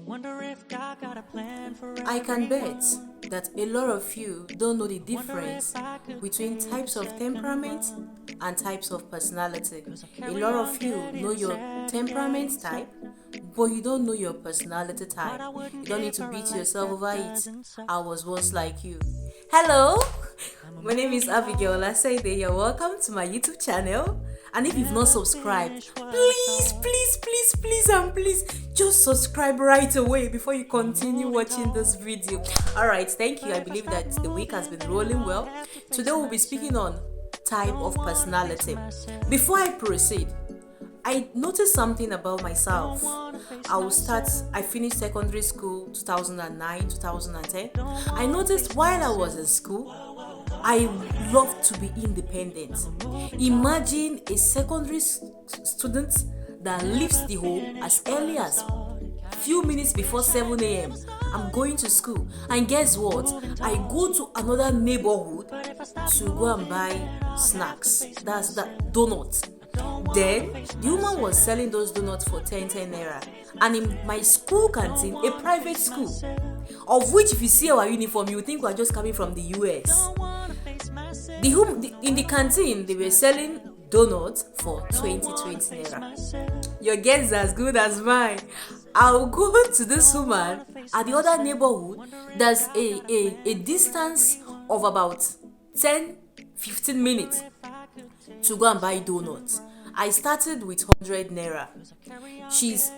I can bet that a lot of you don't know the difference between types of temperament and types of personality. A lot of you know your temperament type, but you don't know your personality type. You don't need to beat yourself over it. I was once like you. Hello, my name is Abigail Lasaide. You're welcome to my YouTube channel. And if you've not subscribed, please, just subscribe right away before you continue watching this video. Alright, thank you. I believe that the week has been rolling well. Today we'll be speaking on type of personality. Before I proceed, I noticed something about myself. I finished secondary school 2009, 2010. I noticed while I was in school, I love to be independent. Imagine a secondary student that leaves the home as early as few minutes before 7 a.m. I'm going to school, and guess what? I go to another neighborhood to go and buy snacks. That's the donut. Then the woman was selling those donuts for 10 naira, and in my school canteen, a private school, of which if you see our uniform, you think we're just coming from the US. In the canteen, they were selling donuts for 20 naira. Your guess is as good as mine. I'll go to this woman at the other neighborhood. There's a distance of about 10-15 minutes to go and buy donuts. I started with 100 naira. She's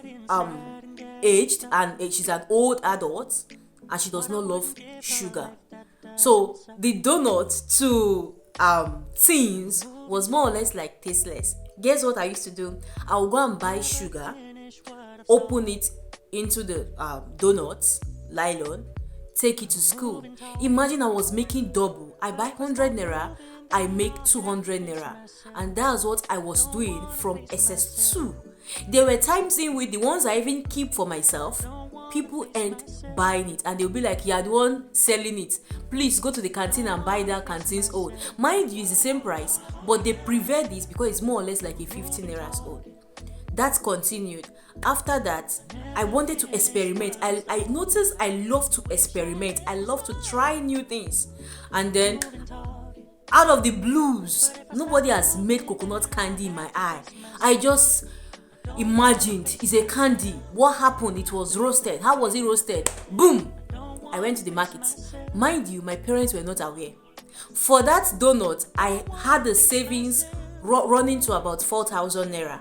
aged and she's an old adult, and she does not love sugar. So the donut to teens was more or less like tasteless. Guess what I used to do? I'll go and buy sugar, open it into the donuts nylon, take it to school. Imagine I was making double. I buy 100 naira, I make 200 naira, and that's what I was doing from SS2. There were times in which the ones I even keep for myself, people end buying it, and they'll be like, "You're the one selling it. Please go to the canteen and buy that canteen's old." Mind you, it's the same price, but they prefer this because it's more or less like a 15 naira old. That continued. After that, I wanted to experiment. I noticed I love to experiment. I love to try new things. And then, out of the blues, nobody has made coconut candy in my eye. I just imagined it's a candy. What happened? It was roasted. How was it roasted? Boom! I went to the market. Mind you, my parents were not aware. For that donut, I had the savings running to about 4,000 naira.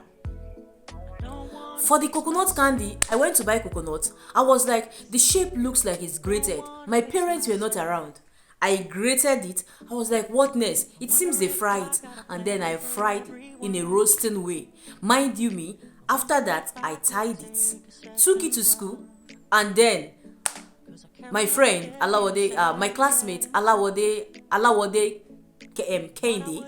For the coconut candy, I went to buy coconut. I was like, the shape looks like it's grated. My parents were not around. I grated it. I was like, what next? It seems they fry it. And then I fried in a roasting way. Mind you me, after that, I tied it, took it to school, and then my friend, my classmate, Alawode Kendi,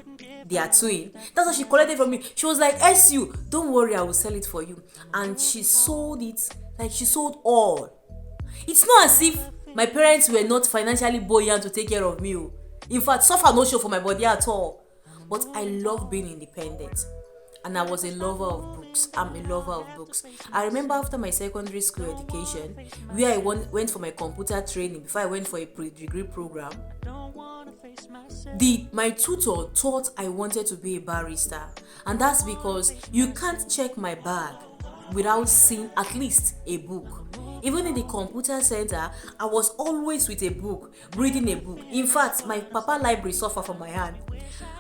they are twin. That's what she collected from me. She was like, "SU, don't worry, I will sell it for you." And she sold it, like she sold all. It's not as if my parents were not financially buoyant to take care of me. In fact, suffer no show for my body at all. But I love being independent. And I was a lover of books. I'm a lover of books. I remember after my secondary school education, where I went for my computer training before I went for a pre-degree program, my tutor thought I wanted to be a barrister. And that's because you can't check my bag without seeing at least a book. Even in the computer center, I was always with a book, reading a book. In fact, my papa library suffered from my hand.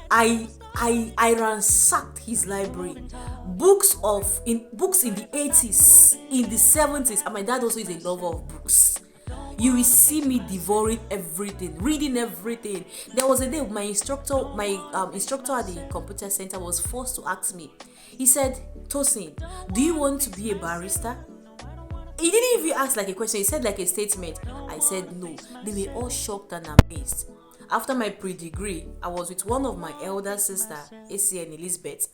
I ransacked his library. Books in the 80s, in the 70s, and my dad also is a lover of books. You will see me devouring everything, reading everything. There was a day my instructor at the computer center was forced to ask me. He said, "Tosin, do you want to be a barrister?" He didn't even ask like a question. He said like a statement. I said no. They were all shocked and amazed. After my pre-degree, I was with one of my elder sister, ACN Elizabeth.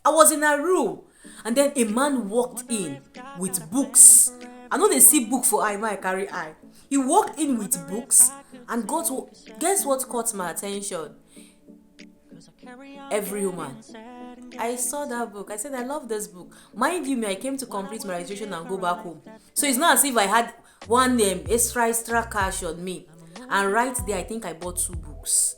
I was in her room, and then a man walked in with books. I know they see book for eye, I carry eye. He walked in with books and guess what caught my attention? Every woman. I saw that book. I said, I love this book. Mind you, me, I came to complete my registration and go back home. So it's not as if I had one extra cash on me. And right there, I think I bought 2 books.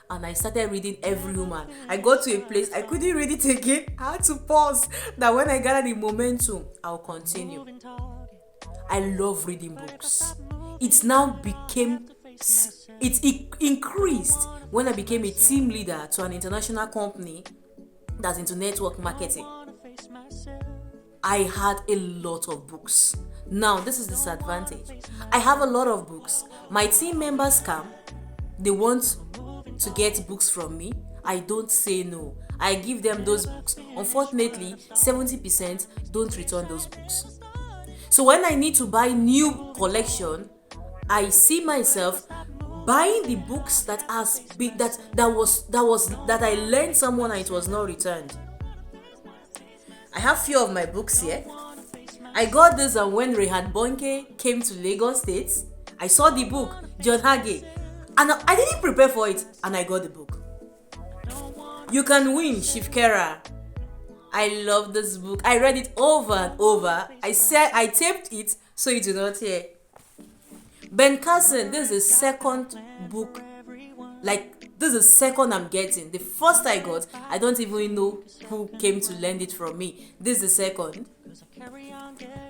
And I started reading every woman. I got to a place I couldn't read it again. I had to pause. That when I gather the momentum, I'll continue. I love reading books. It now became, it increased when I became a team leader to an international company that's into network marketing. I had a lot of books. Now, this is the disadvantage. I have a lot of books. My team members come. They want to get books from me. I don't say no. I give them those books. Unfortunately, 70% don't return those books. So when I need to buy new collection, I see myself buying the books that I lent someone and it was not returned. I have few of my books here. I got this when Rehan Bonke came to Lagos State. I saw the book, John Hagee, and I didn't prepare for it, and I got the book. You Can Win, Shivkera. I love this book. I read it over and over. I taped it so you do not hear. Ben Carson, this is the second book. This is the second I'm getting. The first I got, I don't even know who came to lend it from me. This is the second.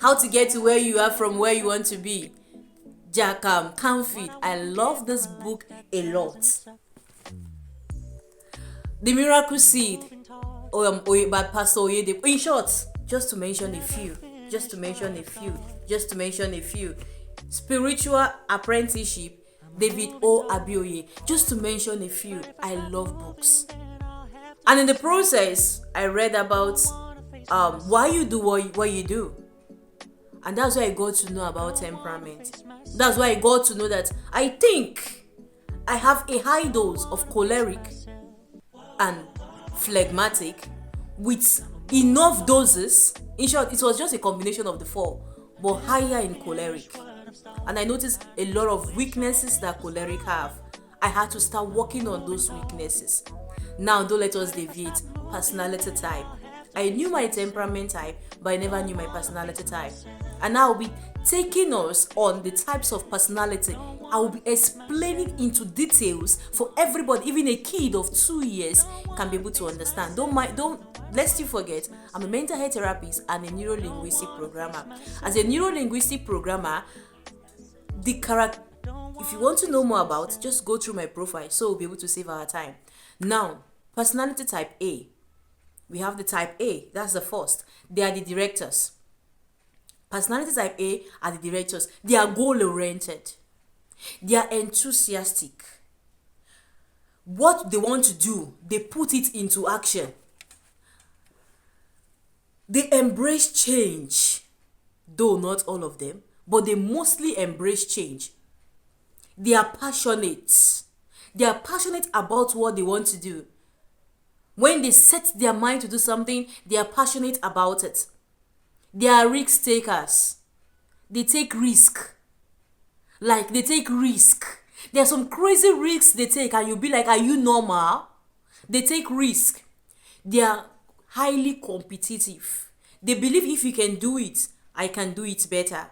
How to Get to Where You Are From Where You Want to Be. Jack Canfield. I love this book a lot. The Miracle Seed by Pastor Oyedepo. In short, just to mention a few. Spiritual Apprenticeship, David O. Abioye. Just to mention a few. I love books. And in the process, I read about why you do what you do. And that's why I got to know about temperament. That's why I got to know that I think I have a high dose of choleric and phlegmatic with enough doses. In short, it was just a combination of the 4, but higher in choleric. And I noticed a lot of weaknesses that choleric have. I had to start working on those weaknesses. Now, don't let us deviate. Personality type. I knew my temperament type, but I never knew my personality type. And I will be taking us on the types of personality. I will be explaining into details for everybody, even a kid of 2 years can be able to understand. Lest you forget, I'm a mental health therapist and a neuro-linguistic programmer. As a neuro-linguistic programmer, if you want to know more about, just go through my profile so we'll be able to save our time. Now, personality type A. We have the type A, that's the first. They are the directors. Personality type A are the directors. They are goal-oriented. They are enthusiastic. What they want to do, they put it into action. They embrace change, though not all of them, but they mostly embrace change. They are passionate. They are passionate about what they want to do. When they set their mind to do something, they are passionate about it. They are risk takers. They take risk. There are some crazy risks they take and you'll be like, are you normal? They take risk. They are highly competitive. They believe if you can do it, I can do it better.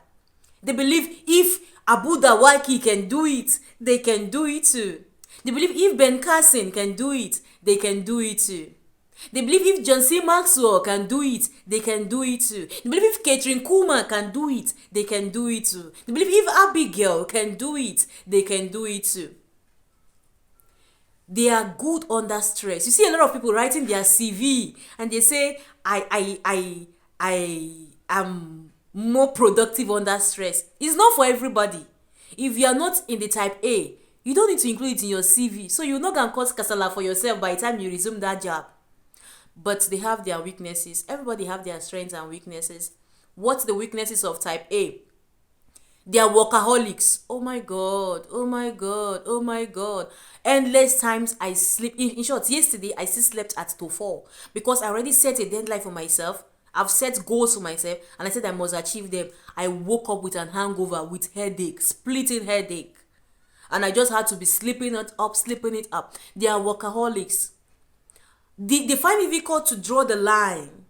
They believe if Abu Dawaki can do it, they can do it too. They believe if Ben Carson can do it, they can do it too. They believe if John C. Maxwell can do it, they can do it too. They believe if Catherine Kuma can do it, they can do it too. They believe if Abigail can do it, they can do it too. They are good under stress. You see a lot of people writing their CV and they say, I am more productive under stress. It's not for everybody. If you are not in the type A, you don't need to include it in your CV. So you're not going to cause kasala for yourself by the time you resume that job. But they have their weaknesses. Everybody have their strengths and weaknesses. What's the weaknesses of type A? They are workaholics. Oh my God. Endless times I sleep. In short, yesterday I still slept at 2:04 because I already set a deadline for myself. I've set goals for myself and I said I must achieve them. I woke up with an hangover, with headache, splitting headache. And I just had to be sleeping it up. They are workaholics. They find it difficult to draw the line.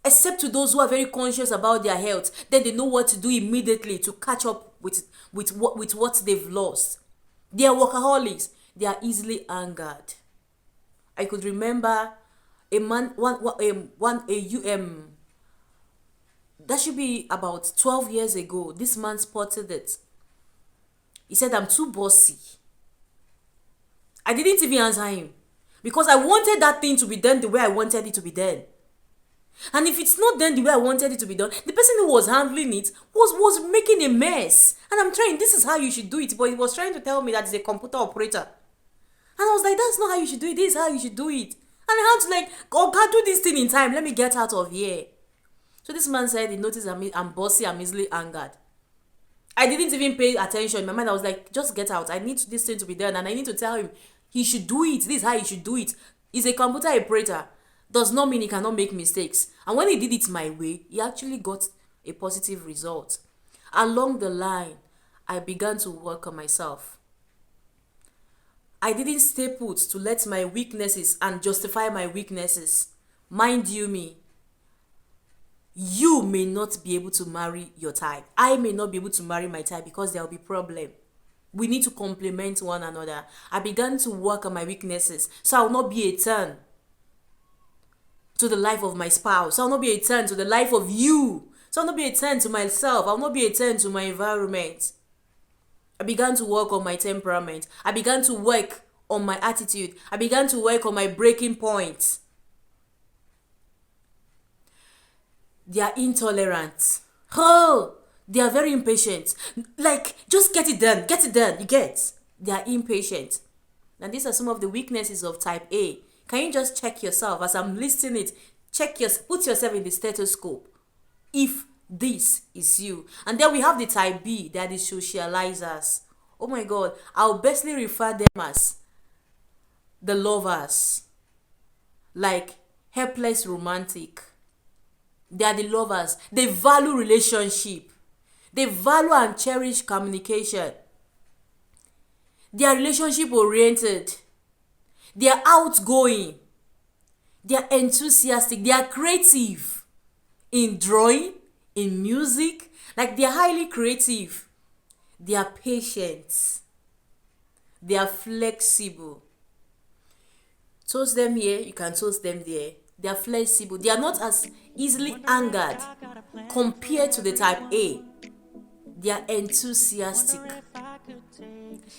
Except to those who are very conscious about their health, then they know what to do immediately to catch up with what they've lost. They are workaholics. They are easily angered. I could remember a man, that should be about 12 years ago. This man spotted it. He said, I'm too bossy. I didn't even answer him because I wanted that thing to be done the way I wanted it to be done. And if it's not done the way I wanted it to be done, the person who was handling it was making a mess. And I'm trying, this is how you should do it. But he was trying to tell me that he's a computer operator. And I was like, that's not how you should do it. This is how you should do it. And I had to like, oh God, do this thing in time. Let me get out of here. So this man said he noticed I'm bossy, I'm easily angered. I didn't even pay attention. In my mind, I was like, just get out. I need this thing to be done. And I need to tell him, he should do it. This is how he should do it. He's a computer operator. Does not mean he cannot make mistakes. And when he did it my way, he actually got a positive result. Along the line, I began to work on myself. I didn't stay put to let my weaknesses and justify my weaknesses. Mind you may not be able to marry your type. I may not be able to marry my type because there will be problem. We need to complement one another. I began to work on my weaknesses so I will not be a turn to the life of my spouse. I will not be a turn to the life of you. So I will not be a turn to myself. I will not be a turn to my environment. I began to work on my temperament. I began to work on my attitude. I began to work on my breaking points. They are intolerant. Oh, they are very impatient. Like, just get it done. Get it done. You get? They are impatient. And these are some of the weaknesses of type A. Can you just check yourself as I'm listing it? Put yourself in the stethoscope. If this is you. And then we have the type B, that is socializers. Oh my God, I'll bestly refer them as the lovers. Like helpless romantic. They are the lovers. They value relationship. They value and cherish communication. They are relationship oriented. They are outgoing. They are enthusiastic. They are creative in drawing, in music. Like they are highly creative. They are patient. They are flexible. Toast them here, you can toast them there. They are flexible. They are not as easily angered compared to the type A. They are enthusiastic.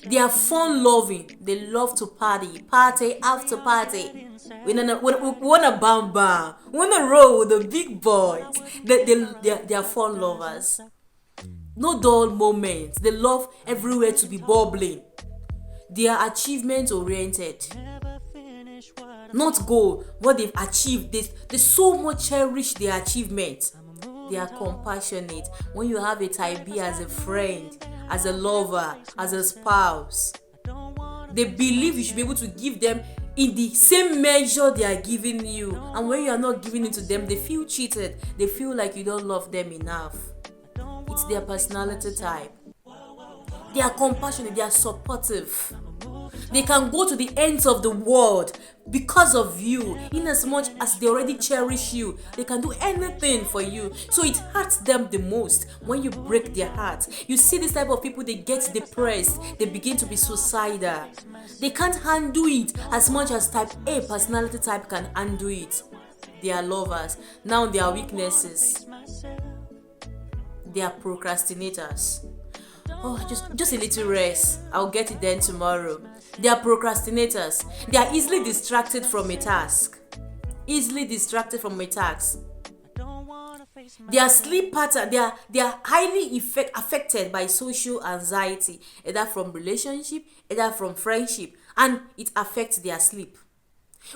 They are fun-loving. They love to party after party. We want to bam bam. We want to roll with the big boys. They are fun lovers. No dull moments. They love everywhere to be bubbling. They are achievement-oriented. Not goal, what they've achieved. They so much cherish their achievement. They are compassionate. When you have a type B as a friend, as a lover, as a spouse, they believe you should be able to give them in the same measure they are giving you. And when you are not giving it to them, they feel cheated. They feel like you don't love them enough. It's their personality type. They are compassionate. They are supportive. They can go to the ends of the world because of you. In as much as they already cherish you, they can do anything for you. So it hurts them the most when you break their heart. You see this type of people, they get depressed. They begin to be suicidal. They can't handle it as much as type A personality type can handle it. They are lovers. Now their weaknesses. They are procrastinators. Oh, just a little rest. I'll get it then tomorrow. They are procrastinators. They are easily distracted from a task. Their sleep pattern, they are highly affected by social anxiety, either from relationship, either from friendship, and it affects their sleep.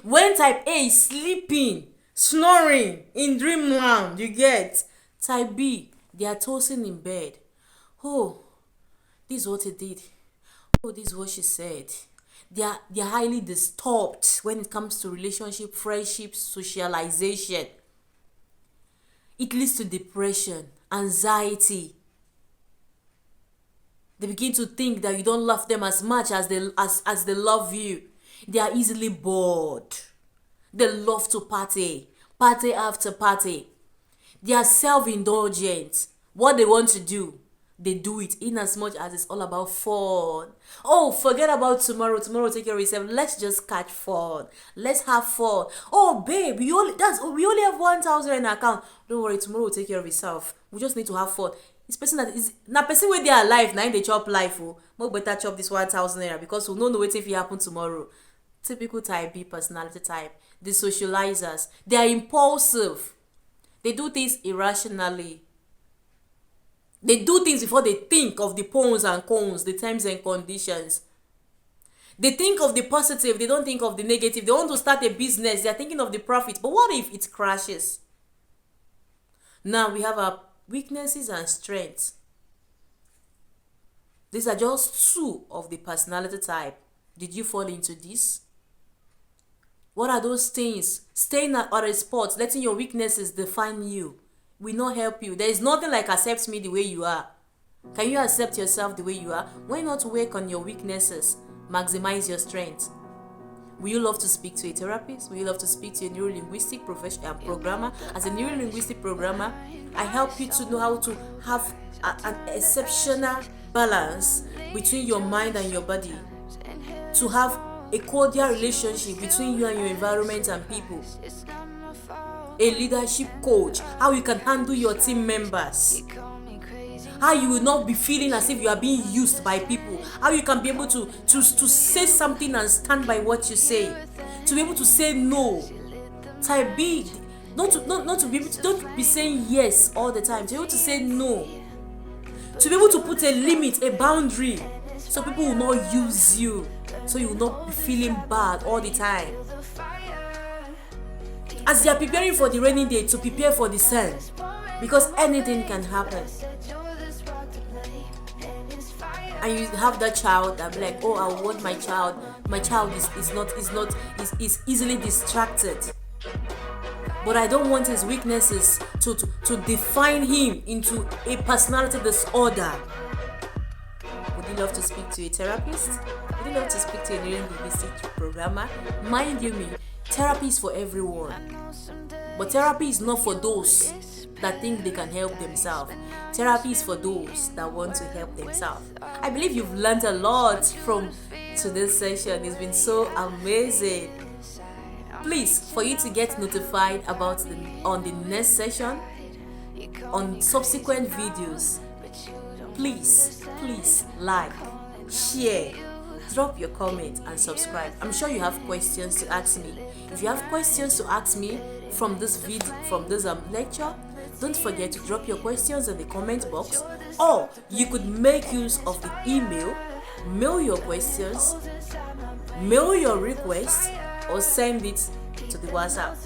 When type A is sleeping, snoring in dreamland, you get. Type B, they are tossing in bed. Oh, this is what he did. Oh, this is what she said. They are highly disturbed when it comes to relationship, friendship, socialization. It leads to depression, anxiety. They begin to think that you don't love them as much as they love you. They are easily bored. They love to party. Party after party. They are self-indulgent. What they want to do, they do it in as much as it's all about fun. Oh, forget about tomorrow. Tomorrow, take care of yourself. Let's just catch fun. Let's have fun. Oh, babe, we only have 1,000 in account. Don't worry, tomorrow will take care of itself. We just need to have fun. This person that is na person where they are alive, now they chop life. Oh, more better chop this 1,000 naira because we don't know what if it happen tomorrow. Typical type B personality type. The socializers. They are impulsive. They do things irrationally. They do things before they think of the pros and cons, the terms and conditions. They think of the positive, they don't think of the negative. They want to start a business, they are thinking of the profit. But what if it crashes? Now we have our weaknesses and strengths. These are just two of the personality type. Did you fall into this? What are those things? Staying at a spot, letting your weaknesses define you, will not help you. There is nothing like accept me the way you are. Can you accept yourself the way you are? Why not work on your weaknesses? Maximize your strength. Will you love to speak to a therapist? Will you love to speak to a neuro-linguistic professional programmer? As a neuro-linguistic programmer, I help you to know how to have an exceptional balance between your mind and your body. To have a cordial relationship between you and your environment and people. A leadership coach, how you can handle your team members, how you will not be feeling as if you are being used by people, how you can be able to say something and stand by what you say, to be able to say no. Type B, not be saying yes all the time, to be able to say no, to be able to put a limit, a boundary, so people will not use you, so you will not be feeling bad all the time. As they are preparing for the rainy day, to prepare for the sun, because anything can happen. And you have that child that be like, oh, I want my child. My child is easily distracted. But I don't want his weaknesses to define him into a personality disorder. Would you love to speak to a therapist? Would you love to speak to a neuro-linguistic programmer? Mind you me, therapy is for everyone. But therapy is not for those that think they can help themselves. Therapy is for those that want to help themselves. I believe you've learned a lot from today's session. It's been so amazing. Please, for you to get notified about on the next session, on subsequent videos, please like, share, drop your comment and subscribe. I'm sure you have questions to ask me. If you have questions to ask me from this video, from this lecture, don't forget to drop your questions in the comment box, or you could make use of the email, mail your questions, mail your requests, or send it to the WhatsApp.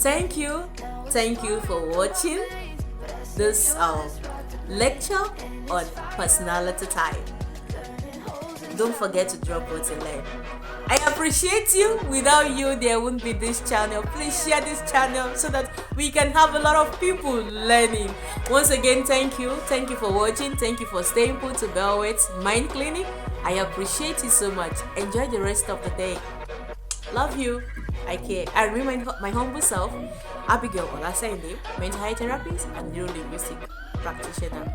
Thank you for watching this lecture on personality type. Don't forget to drop what you learn. I appreciate you. Without you, there wouldn't be this channel. Please share this channel so that we can have a lot of people learning. Once again, thank you. Thank you for watching. Thank you for staying put to Belwet's Mind Clinic. I appreciate you so much. Enjoy the rest of the day. Love you. I care. I remain my humble self, Abigail Olasende, mental health therapist and neuro-linguistic practitioner.